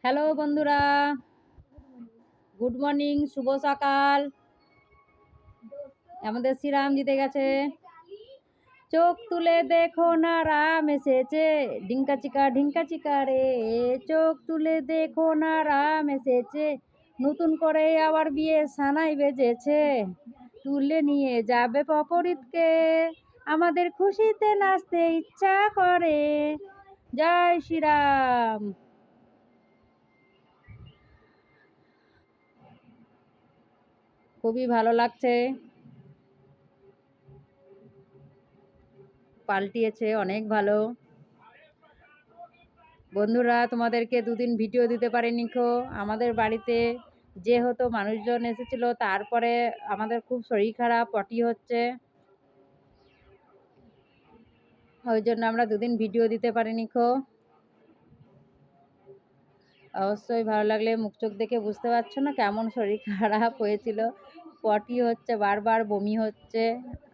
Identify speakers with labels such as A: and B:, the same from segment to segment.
A: Hello বন্ধুরা, good morning, শুভ সকাল। আমাদের শ্রীরাম জিতে গেছে। চোখ তুলে দেখো না রাম এসেছে, ঢিঙ্কা চিকা রে। চোখ তুলে দেখো না রাম এসেছে, নতুন করে আবার বিয়ে সানাই বেজেছে। তুলে নিয়ে যাবে পপরিতকে, আমাদের খুশিতে নাচতে ইচ্ছা করে। জয় শ্রীরাম। খুবই ভালো লাগছে, পাল্টিয়েছে অনেক ভালো। বন্ধুরা, তোমাদেরকে দুদিন ভিডিও দিতে পারিনি খো। আমাদের বাড়িতে যেহেতু মানুষজন এসেছিল, তারপরে আমাদের খুব শরীর খারাপ, পটি হচ্ছে, ওই জন্য আমরা দুদিন ভিডিও দিতে পারিনি খো। অবশ্যই ভালো লাগলে মুখ চোখ দেখে বুঝতে পারছো না কেমন শরীর খারাপ হয়েছিল। পটি হচ্ছে, বারবার বমি হচ্ছে।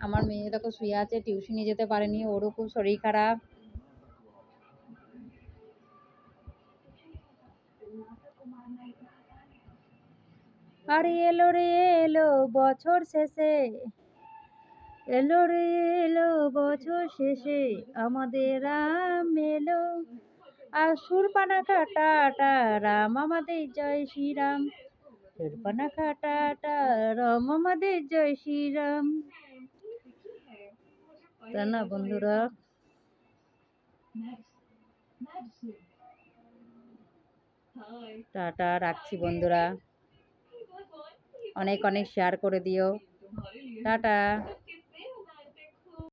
A: আমার মেয়ে দেখো শুয়ে আছে, টিউশনি যেতে পারেনি, ওরও খুব শরীর খারাপ। আর এলো রে এলো বছর শেষে, এলো রে এলো বছর শেষে, আমাদের রাম এলো। আর সুরপানা কাটা রাম আমাদের জয় শ্রীরাম। সুরপানা কাটা রাম আমাদের জয় শ্রীরাম। তা না বন্ধুরা, টাটা, রাখছি বন্ধুরা। অনেক অনেক শেয়ার করে দিও। টাটা।